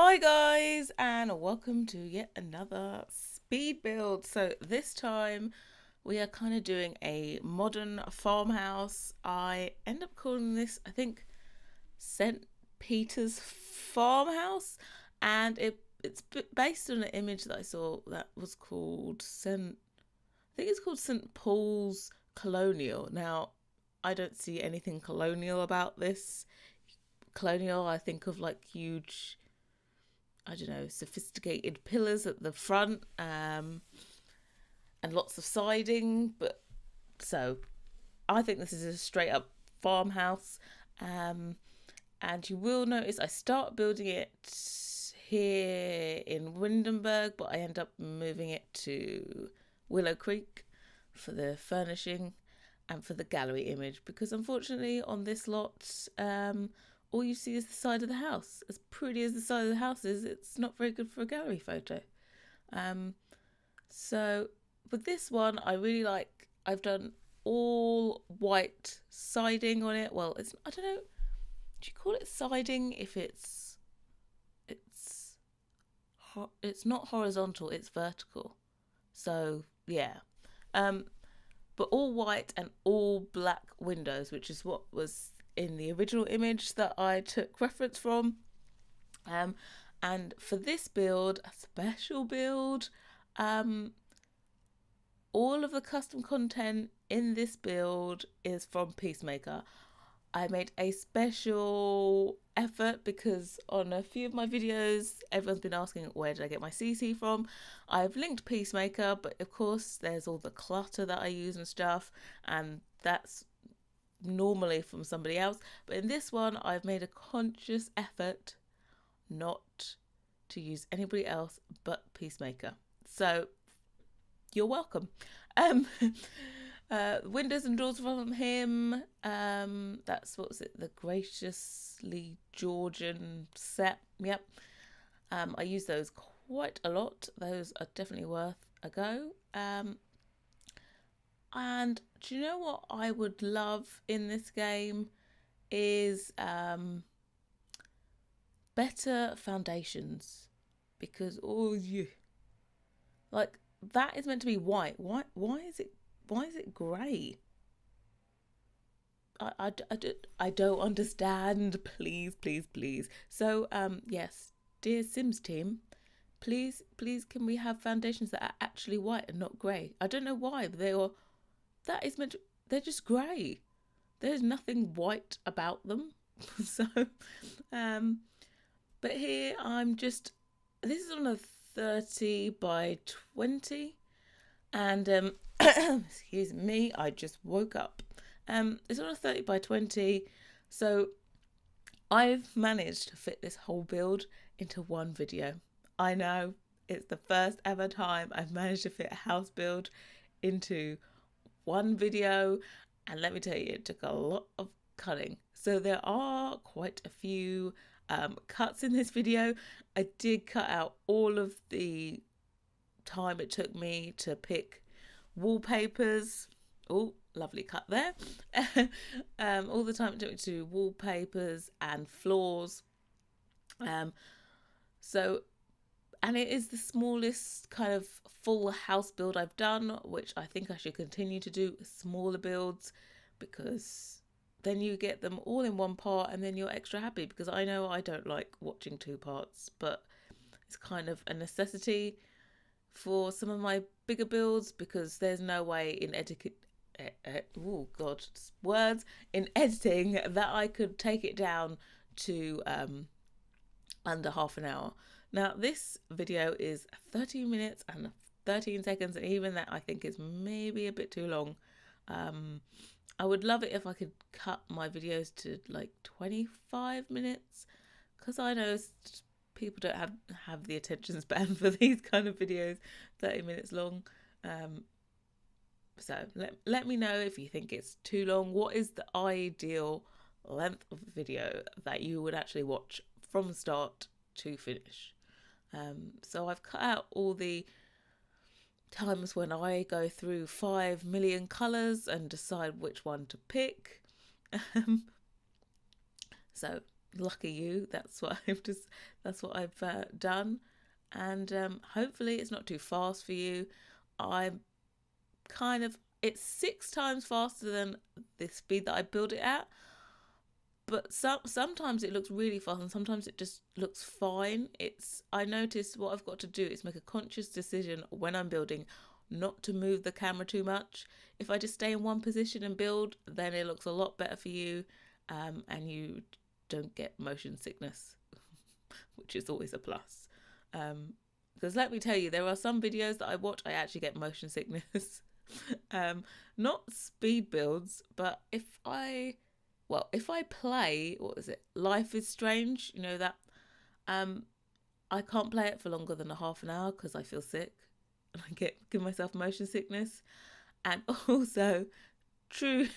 Hi guys, and welcome to yet another speed build. So this time we are kind of doing a modern farmhouse. I end up calling this, I think, St. Peter's farmhouse, and it's based on an image that I saw that was called I think it's called St. Paul's Colonial. Now, I don't see anything colonial about this. Colonial, I think of like huge, I don't know, sophisticated pillars at the front, and lots of siding. But so I think this is a straight up farmhouse. Um, and you will notice I start building it here in Windenburg, but I end up moving it to Willow Creek for the furnishing and for the gallery image, because unfortunately on this lot, all you see is the side of the house. As pretty as the side of the house is, it's not very good for a gallery photo. Um, so with this one, I really like. I've done all white siding on it. Well, it's, I don't know. Do you call it siding if it's it's not horizontal, it's vertical. So yeah. Um, but all white and all black windows, which is what was in the original image that I took reference from. Um, and for this build, a special build, um, all of the custom content in this build is from Peacemaker. I made a special effort because on a few of my videos, everyone's been asking where did I get my CC from. I've linked Peacemaker, but of course there's all the clutter that I use and stuff, and that's normally from somebody else. But in this one, I've made a conscious effort not to use anybody else but Peacemaker. So you're welcome. Um, windows and doors from him. That's, what was it? The Graciously Georgian set. Yep. I use those quite a lot. Those are definitely worth a go. And do you know what I would love in this game is better foundations, because oh yeah, like that is meant to be white. Why is it grey? I don't understand. Please, please, please. So yes, dear Sims team, please can we have foundations that are actually white and not grey? I don't know why, but that is meant to, they're just grey. There's nothing white about them. So um but here I'm just, this is on a 30 by 20, and excuse me, I just woke up. It's on a 30 by 20, so I've managed to fit this whole build into one video. I know, it's the first ever time I've managed to fit a house build into one video, and let me tell you, it took a lot of cutting. So there are quite a few cuts in this video. I did cut out all of the time it took me to pick wallpapers. Oh, lovely cut there. All the time it took me to do wallpapers and floors. Um, so, and it is the smallest kind of full house build I've done, which I think I should continue to do smaller builds, because then you get them all in one part and then you're extra happy, because I know I don't like watching two parts, but it's kind of a necessity for some of my bigger builds, because there's no way in oh god, words, in editing that I could take it down to under half an hour. Now this video is 13 minutes and 13 seconds, and even that I think is maybe a bit too long. I would love it if I could cut my videos to like 25 minutes, because I know people don't have the attention span for these kind of videos 30 minutes long. So let me know if you think it's too long. What is the ideal length of video that you would actually watch from start to finish? So I've cut out all the times when I go through 5 million colours and decide which one to pick. So lucky you. That's what I've done, and hopefully it's not too fast for you. I'm kind of it's 6 times faster than the speed that I build it at, but sometimes it looks really fast and sometimes it just looks fine. I notice what I've got to do is make a conscious decision when I'm building not to move the camera too much. If I just stay in one position and build, then it looks a lot better for you, and you don't get motion sickness, which is always a plus. Because let me tell you, there are some videos that I watch, I actually get motion sickness. Not speed builds, but if I play, what is it? Life is Strange, you know that. I can't play it for longer than a half an hour because I feel sick and I give myself motion sickness. And also, true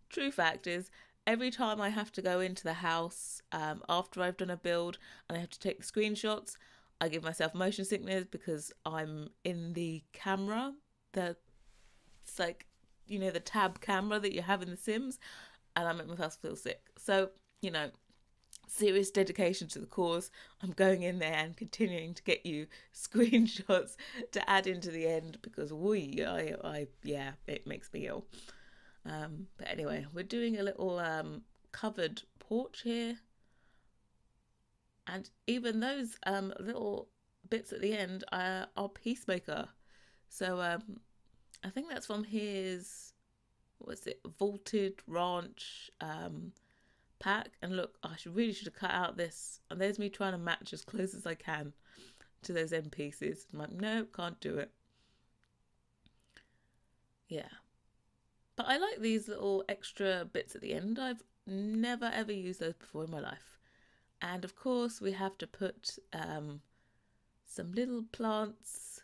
true fact is, every time I have to go into the house after I've done a build and I have to take screenshots, I give myself motion sickness because I'm in the camera. It's like, you know, the tab camera that you have in The Sims, and I make myself feel sick. So, you know, serious dedication to the cause. I'm going in there and continuing to get you screenshots to add into the end because yeah, it makes me ill. But anyway, we're doing a little covered porch here, and even those little bits at the end are Peacemaker. So I think that's from his, Vaulted Ranch pack. And look, I really should have cut out this. And there's me trying to match as close as I can to those end pieces. I'm like, no, can't do it. Yeah. But I like these little extra bits at the end. I've never ever used those before in my life. And of course, we have to put some little plants.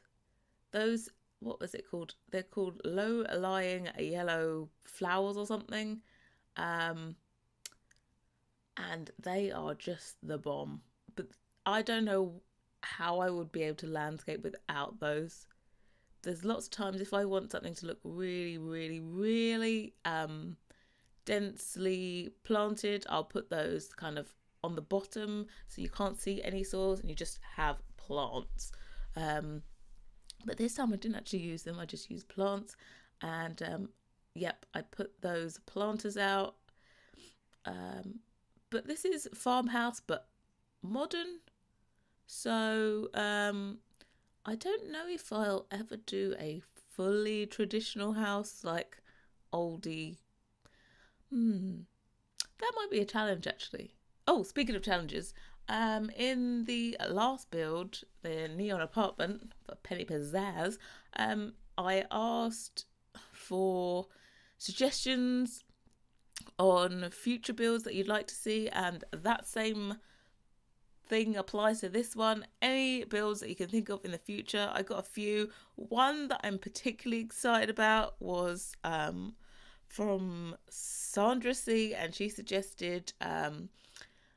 Those, what was it called? They're called low-lying yellow flowers or something. And they are just the bomb. But I don't know how I would be able to landscape without those. There's lots of times if I want something to look really, really, really densely planted, I'll put those kind of on the bottom so you can't see any soils and you just have plants. But this time I didn't actually use them, I just used plants. And yep, I put those planters out. But this is Farmhouse but modern. So I don't know if I'll ever do a fully traditional house like oldie. That might be a challenge actually. Oh, speaking of challenges, in the last build, the neon apartment for Penny Pizzazz, I asked for suggestions on future builds that you'd like to see, and that same thing applies to this one. Any builds that you can think of in the future, I got a few. One that I'm particularly excited about was from Sandra C, and she suggested a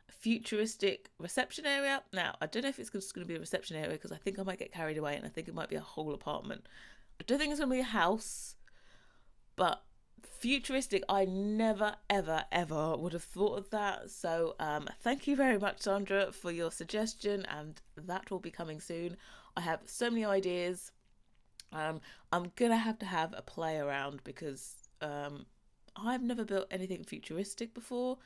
futuristic reception area. Now, I don't know if it's just going to be a reception area because I think I might get carried away and I think it might be a whole apartment. I don't think it's going to be a house, but futuristic, I never ever would have thought of that. So thank you very much, Sandra, for your suggestion, and that will be coming soon. I have so many ideas. I'm gonna have to have a play around because I've never built anything futuristic before,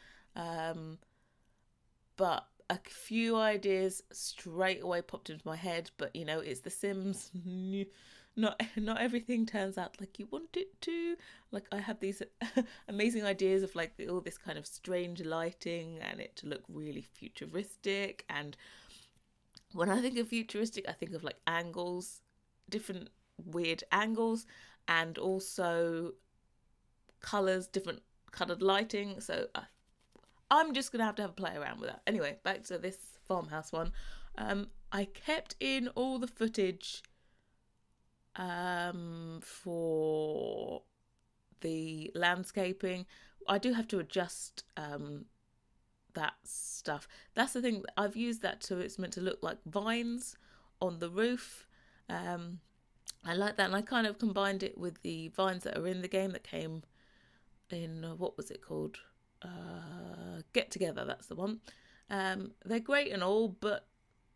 but a few ideas straight away popped into my head. But you know, it's The Sims. Not everything turns out like you want it to. Like, I have these amazing ideas of like all this kind of strange lighting and it to look really futuristic. And when I think of futuristic, I think of like angles, different weird angles, and also colours, different coloured lighting. So I'm just gonna have to a play around with that. Anyway, back to this farmhouse one. I kept in all the footage for the landscaping. I do have to adjust that stuff. That's the thing, I've used that to, it's meant to look like vines on the roof. I like that, and I kind of combined it with the vines that are in the game that came in, what was it called? Get Together, that's the one. They're great and all, but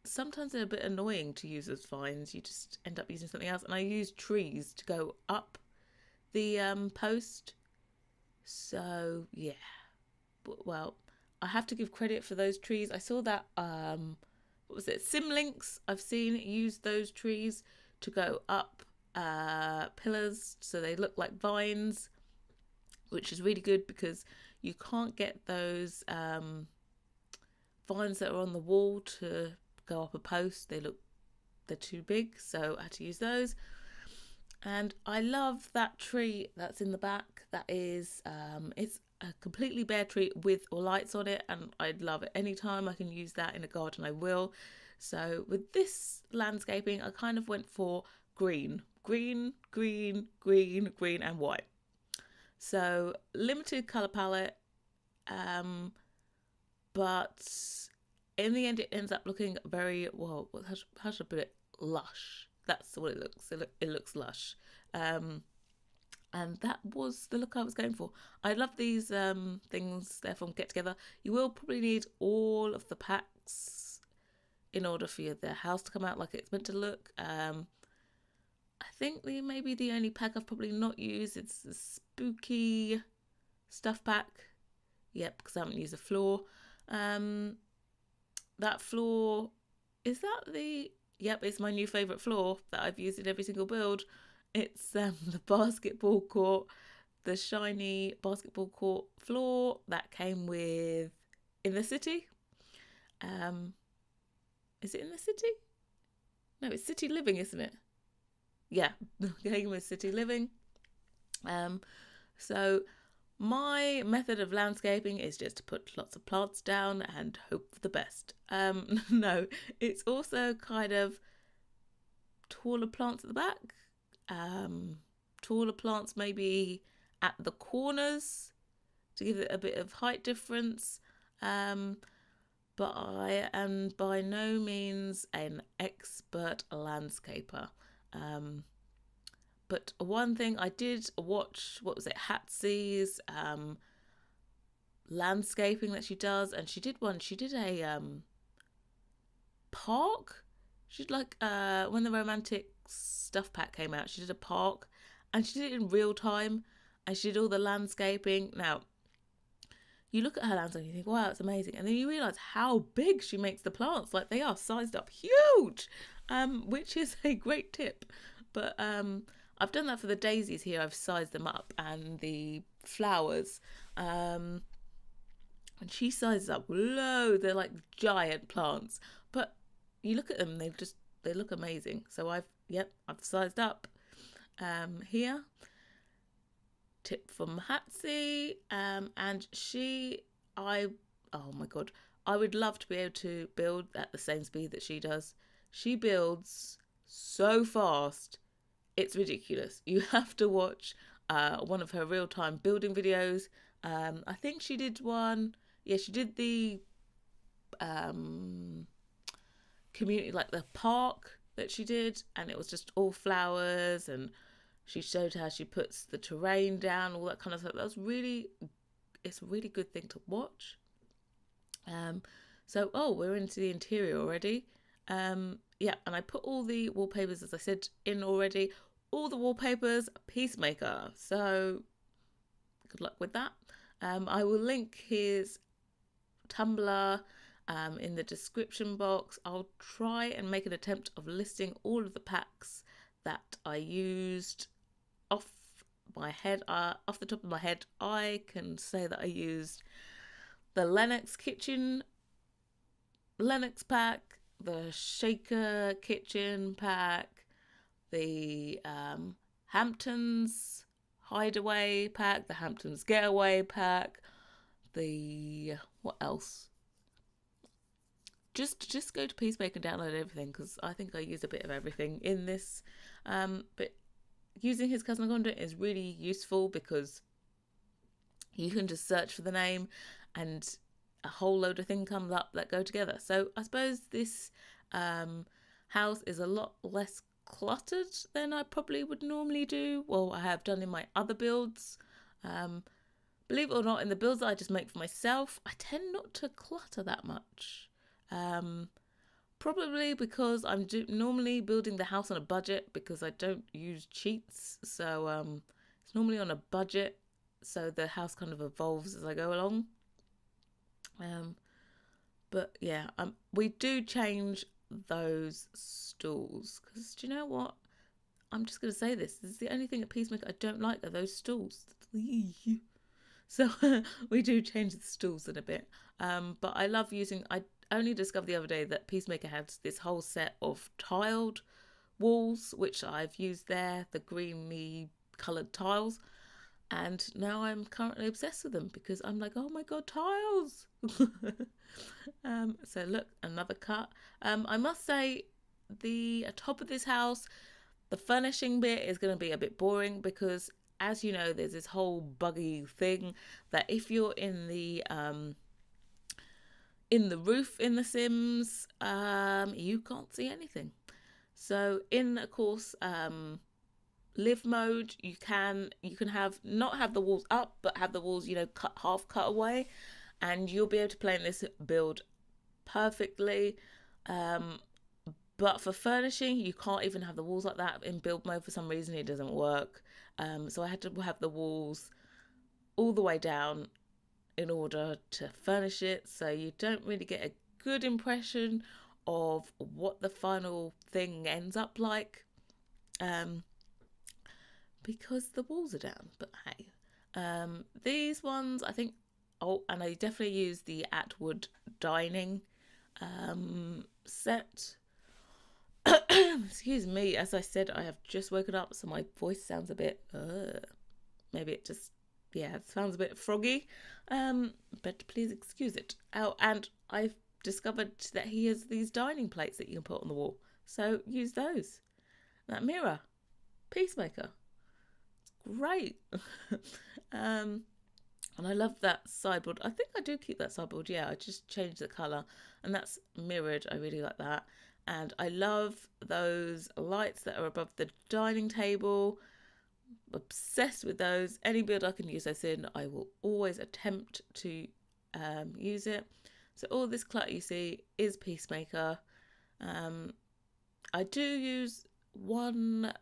sometimes they're a bit annoying to use as vines. You just end up using something else. And I use trees to go up the post. So yeah, well, I have to give credit for those trees. I saw that what was it? Simlinks. I've seen use those trees to go up pillars so they look like vines, which is really good because you can't get those vines that are on the wall to go up a post. They're too big, so I had to use those. And I love that tree that's in the back. That is, it's a completely bare tree with lights on it, and I'd love it. Anytime I can use that in a garden, I will. So with this landscaping, I kind of went for green, green, green, green, green, and white. So limited color palette, but in the end, it ends up looking very well. How should I put it? Lush. That's what it looks. It looks lush. And that was the look I was going for. I love these things. They're from Get Together. You will probably need all of the packs in order for the house to come out like it's meant to look. I think maybe the only pack I've probably not used is the spooky stuff pack. Yep, because I haven't used the floor. That floor, is that the... Yep, it's my new favourite floor that I've used in every single build. It's the basketball court, the shiny basketball court floor that came with In the City. Is it In the City? No, it's City Living, isn't it? Yeah, came with City Living. So my method of landscaping is just to put lots of plants down and hope for the best. No, it's also kind of taller plants at the back. Taller plants maybe at the corners to give it a bit of height difference. But I am by no means an expert landscaper. But one thing I did watch, what was it, Hatsie's landscaping that she does, and she did a park. She did like when the romantic stuff pack came out, she did a park, and she did it in real time, and she did all the landscaping. Now, you look at her landscape and you think, wow, it's amazing, and then you realise how big she makes the plants. Like, they are sized up huge, which is a great tip. But I've done that for the daisies here. I've sized them up, and the flowers. And she sizes up low. They're like giant plants. But you look at them, they look amazing. So I've sized up here. Tip from Hatsie. And oh my God, I would love to be able to build at the same speed that she does. She builds so fast. It's ridiculous. You have to watch one of her real-time building videos. I think she did one. Yeah, she did the community, like the park that she did, and it was just all flowers, and she showed how she puts the terrain down, all that kind of stuff. It's a really good thing to watch. So we're into the interior already. Yeah, and I put all the wallpapers, as I said, in already. All the wallpapers, Peacemaker. So good luck with that. I will link his Tumblr in the description box. I'll try and make an attempt of listing all of the packs that I used off the top of my head. I can say that I used the Lennox pack, the Shaker kitchen pack, the Hampton's Hideaway pack, the Hampton's Getaway pack, what else? Just go to Peacemaker and download everything, because I think I use a bit of everything in this. But using his Cousin Conduit is really useful because you can just search for the name and a whole load of things comes up that go together. So I suppose this house is a lot less cluttered than I probably would normally do. Well, I have done in my other builds. believe it or not, in the builds that I just make for myself, I tend not to clutter that much. Probably because I'm normally building the house on a budget, because I don't use cheats. So it's normally on a budget. So the house kind of evolves as I go along. But yeah, we do change those stools, because do you know what? I'm just going to say this. This is the only thing at Peacemaker I don't like, are those stools. So we do change the stools in a bit. But I love using, I only discovered the other day that Peacemaker has this whole set of tiled walls, which I've used there, the greeny coloured tiles. And now I'm currently obsessed with them, because I'm like, oh my God, tiles. So look, another cut. I must say, the top of this house, the furnishing bit is going to be a bit boring, because as you know, there's this whole buggy thing that if you're in the roof in The Sims, you can't see anything. So in, of course, live mode, you can have not have the walls up, but have the walls, you know, cut away, and you'll be able to play in this build perfectly. But for furnishing, you can't even have the walls like that in build mode. For some reason, it doesn't work. So I had to have the walls all the way down in order to furnish it. So you don't really get a good impression of what the final thing ends up like. Because the walls are down. But hey, these ones, I think, and I definitely use the Atwood Dining set. Excuse me, as I said, I have just woken up, so my voice sounds a bit maybe it just, yeah, it sounds a bit froggy, but please excuse it. Oh, and I've discovered that he has these dining plates that you can put on the wall, so use those. That mirror, Peacemaker, it's great. And I love that sideboard. I think I do keep that sideboard. Yeah, I just changed the colour, and that's mirrored. I really like that. And I love those lights that are above the dining table. Obsessed with those. Any build I can use those in, I will always attempt to use it. So all this clutter you see is Peacemaker. I do use one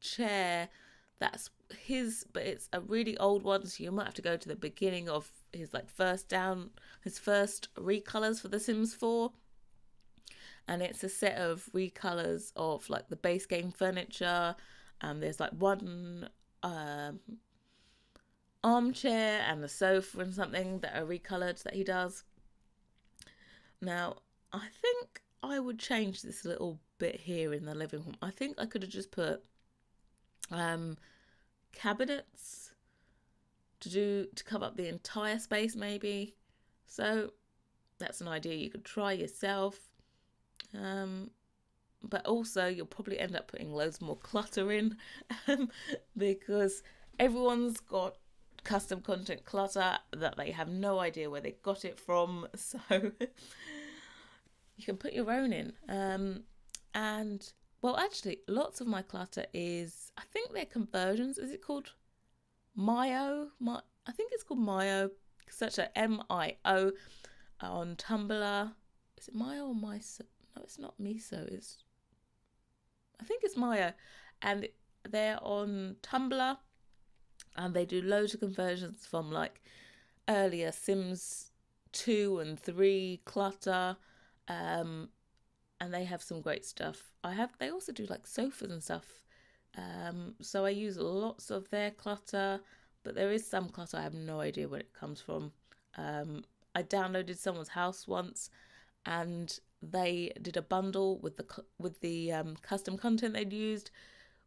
chair that's his, but it's a really old one, so you might have to go to the beginning of his first recolors for The Sims 4. And it's a set of recolors of the base game furniture. There's one armchair and a sofa and something that are recolored that he does. Now, I think I would change this little bit here in the living room. I think I could have just put cabinets to cover up the entire space, maybe. So that's an idea you could try yourself. But also you'll probably end up putting loads more clutter in, because everyone's got custom content clutter that they have no idea where they got it from. So you can put your own in. And well, actually, lots of my clutter is, I think they're conversions. Is it called Mio? I think it's called Mio. Search at MIO on Tumblr. Is it Mio or Miso? No, it's not Miso. I think it's Maya, and they're on Tumblr, and they do loads of conversions from earlier Sims 2 and 3 clutter, and they have some great stuff. They also do sofas and stuff, so I use lots of their clutter, but there is some clutter I have no idea where it comes from. I downloaded someone's house once, and they did a bundle with the custom content they'd used,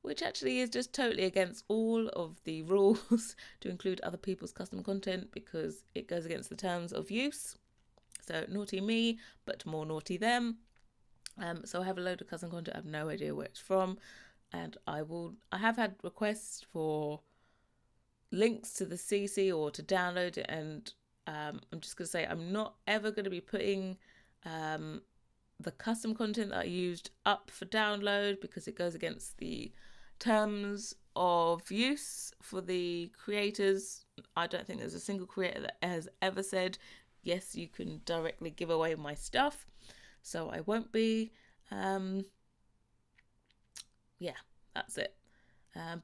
which actually is just totally against all of the rules to include other people's custom content, because it goes against the terms of use. So naughty me, but more naughty them. So I have a load of custom content. I have no idea where it's from, and I have had requests for links to the CC or to download it, and I'm just going to say I'm not ever going to be putting the custom content that I used up for download, because it goes against the terms of use for the creators I don't think there's a single creator that has ever said, yes, you can directly give away my stuff. So I won't be. Yeah, that's it.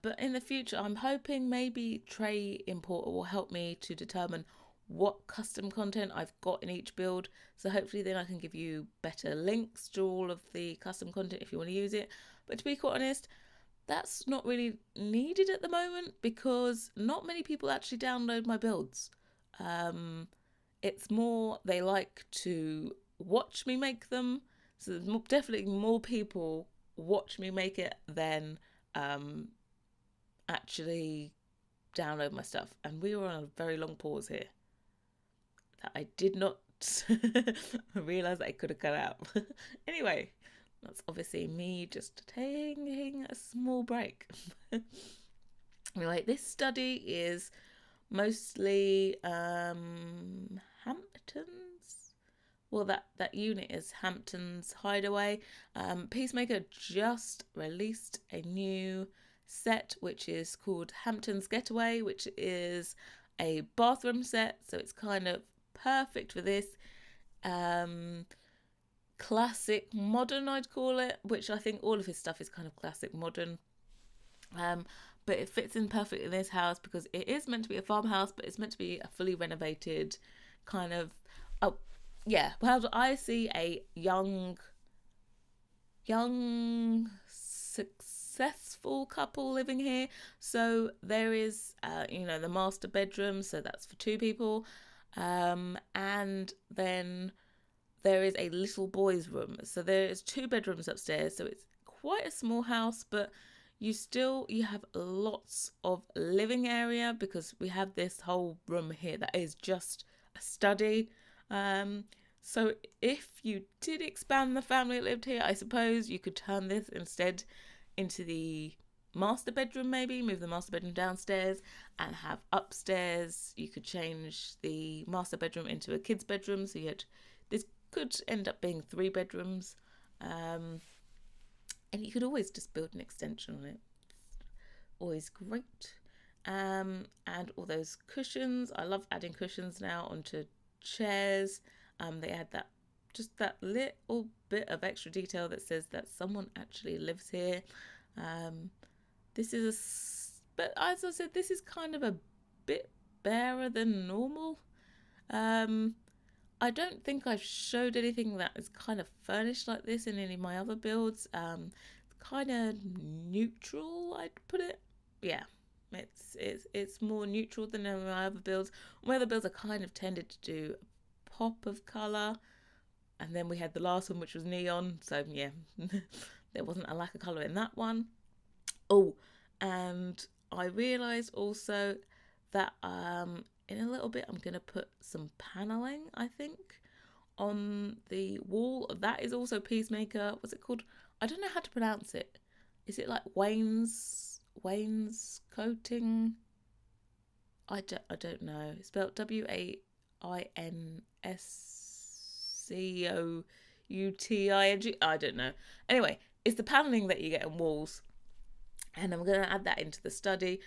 But in the future, I'm hoping maybe Tray Importer will help me to determine what custom content I've got in each build. So hopefully then I can give you better links to all of the custom content if you want to use it. But to be quite honest, that's not really needed at the moment because not many people actually download my builds. It's more they like to watch me make them. So there's definitely more people watch me make it than actually download my stuff. And we were on a very long pause here that I did not realise I could have cut out. Anyway, that's obviously me just taking a small break. Anyway, this study is mostly Hampton's. Well, that unit is Hampton's Hideaway. Peacemaker just released a new set which is called Hampton's Getaway, which is a bathroom set, so it's kind of perfect for this. Classic modern, I'd call it, which I think all of his stuff is kind of classic modern. But it fits in perfectly in this house because it is meant to be a farmhouse, but it's meant to be a fully renovated kind of. Oh, yeah. Well, I see a young, successful couple living here. So there is, the master bedroom. So that's for 2 people. And then there is a little boy's room. So there's 2 bedrooms upstairs. So it's quite a small house, but you have lots of living area because we have this whole room here that is just a study. So if you did expand the family that lived here, I suppose you could turn this instead into the master bedroom, maybe move the master bedroom downstairs and have upstairs. You could change the master bedroom into a kid's bedroom. So this could end up being 3 bedrooms. And you could always just build an extension on it. Always great. And all those cushions. I love adding cushions now onto chairs. They add that little bit of extra detail that says that someone actually lives here. But as I said, this is kind of a bit barer than normal. I don't think I've showed anything that is kind of furnished like this in any of my other builds. Kind of neutral, I'd put it. Yeah, it's more neutral than in my other builds. My other builds are kind of tended to do a pop of colour. And then we had the last one, which was neon. So, yeah, there wasn't a lack of colour in that one. Oh, and I realised also that in a little bit I'm going to put some panelling, I think, on the wall. That is also Peacemaker. What's it called? I don't know how to pronounce it. Is it like wainscoting? I don't know. It's spelled WAINSCOUTING. I don't know. Anyway, it's the panelling that you get on walls. And I'm going to add that into the study.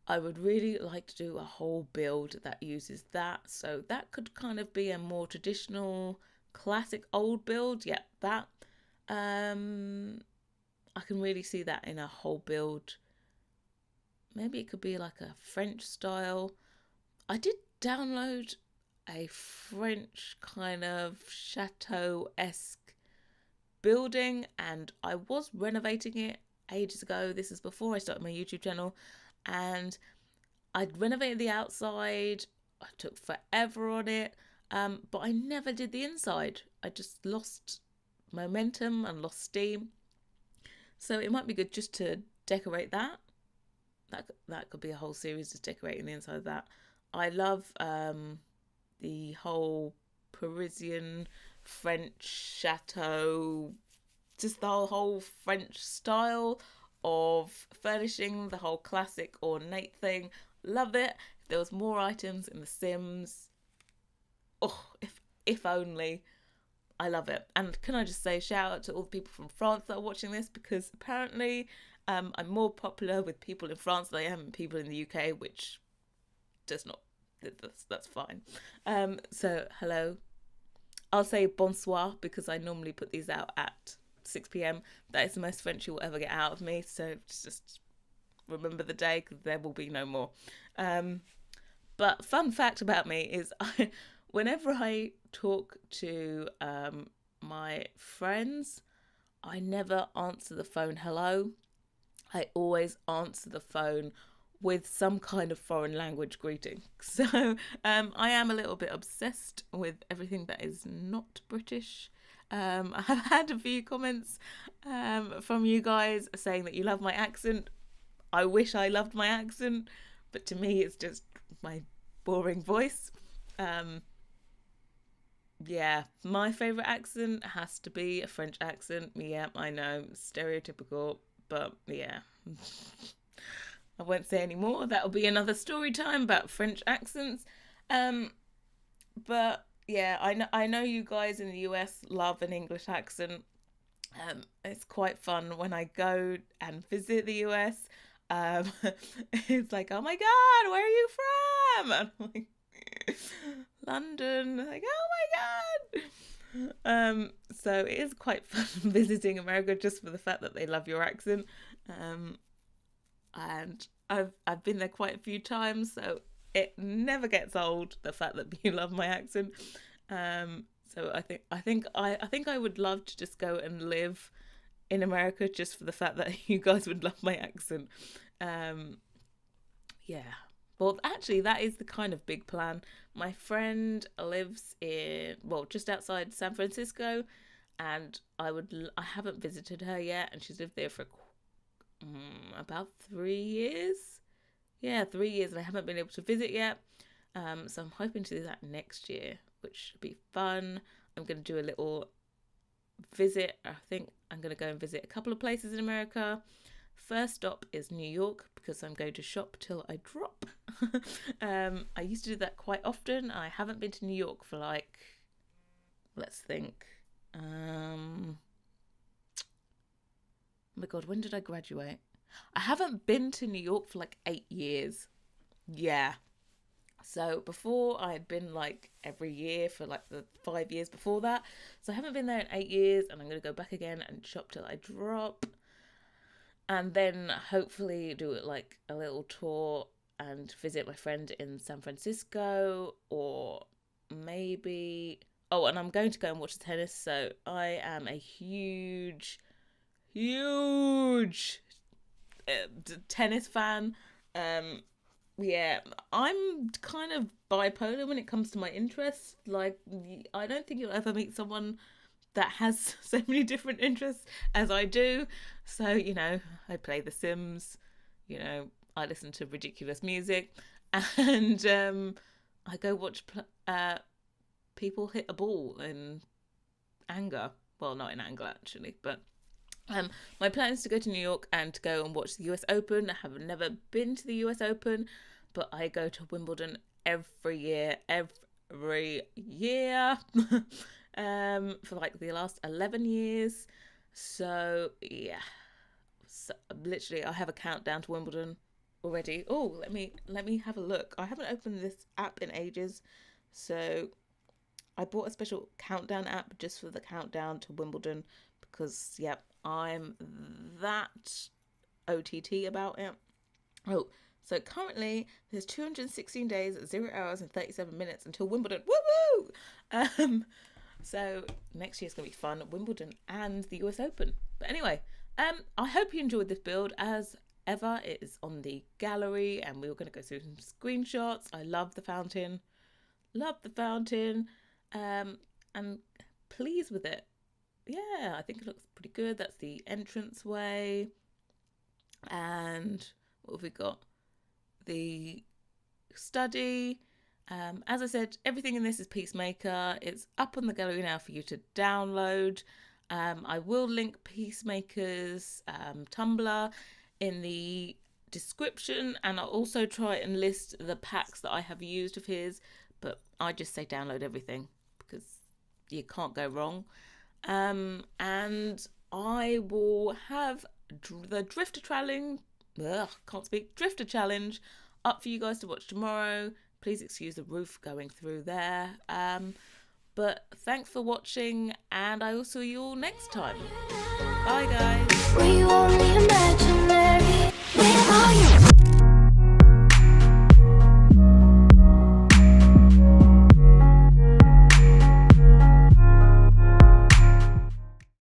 I would really like to do a whole build that uses that. So that could kind of be a more traditional, classic old build. Yeah, that. I can really see that in a whole build. Maybe it could be like a French style. I did download a French kind of chateau-esque building and I was renovating it ages ago. This is before I started my YouTube channel, and I'd renovated the outside. I took forever on it, but I never did the inside. I just lost momentum and lost steam. So it might be good just to decorate that. That could be a whole series, just decorating the inside of that. I love the whole Parisian French chateau, just the whole French style of furnishing, the whole classic ornate thing. Love it. If there was more items in The Sims, oh, if only. I love it. And can I just say shout out to all the people from France that are watching this, because apparently I'm more popular with people in France than I am people in the UK, which does not. That's fine. So hello. I'll say bonsoir because I normally put these out at 6 p.m. That is the most French you will ever get out of me. So just remember the day because there will be no more. But fun fact about me is whenever I talk to my friends, I never answer the phone hello. I always answer the phone with some kind of foreign language greeting. So I am a little bit obsessed with everything that is not British. I have had a few comments from you guys saying that you love my accent. I wish I loved my accent, but to me it's just my boring voice. Yeah, my favourite accent has to be a French accent. Yeah, I know, stereotypical, but yeah. I won't say any more. That'll be another story time about French accents. But yeah, I know you guys in the US love an English accent. It's quite fun when I go and visit the US. It's like, oh my God, where are you from? And I'm like, London. Like, oh my God. So it is quite fun visiting America just for the fact that they love your accent. And I've been there quite a few times, so it never gets old, the fact that you love my accent. So I think I would love to just go and live in America just for the fact that you guys would love my accent. Yeah. Well, actually, that is the kind of big plan. My friend lives just outside San Francisco, and I haven't visited her yet, and she's lived there for about 3 years. Yeah, 3 years, and I haven't been able to visit yet. So I'm hoping to do that next year, which should be fun. I'm going to do a little visit. I think I'm going to go and visit a couple of places in America. First stop is New York because I'm going to shop till I drop. I used to do that quite often. I haven't been to New York for let's think. Oh my God, when did I graduate? I haven't been to New York for 8 years. Yeah. So before I had been every year for the 5 years before that. So I haven't been there in 8 years, and I'm going to go back again and shop till I drop. And then hopefully do it a little tour and visit my friend in San Francisco, or maybe... Oh, and I'm going to go and watch the tennis. So I am a huge tennis fan. Yeah, I'm kind of bipolar when it comes to my interests. I don't think you'll ever meet someone that has so many different interests as I do. So, I play The Sims, I listen to ridiculous music, and I go watch people hit a ball in anger. Well, not in anger, actually, but my plan is to go to New York and to go and watch the US Open. I have never been to the US Open, but I go to Wimbledon every year. For the last 11 years. So yeah, so literally I have a countdown to Wimbledon already. Oh, let me have a look. I haven't opened this app in ages, so I bought a special countdown app just for the countdown to Wimbledon because yep, I'm that OTT about it. Oh, so currently there's 216 days, 0 hours and 37 minutes until Wimbledon. Woo woo! So next year's gonna be fun, Wimbledon and the US Open. But anyway, I hope you enjoyed this build. As ever, it is on the gallery, and we were gonna go through some screenshots. I love the fountain, and pleased with it. Yeah, I think it looks pretty good. That's the entranceway, and what have we got? The study. As I said, everything in this is Peacemaker. It's up on the gallery now for you to download. I will link Peacemaker's Tumblr in the description, and I'll also try and list the packs that I have used of his, but I just say download everything because you can't go wrong. And I will have the Drifter Challenge. Drifter Challenge up for you guys to watch tomorrow. Please excuse the roof going through there. But thanks for watching, and I will see you all next time. Bye, guys.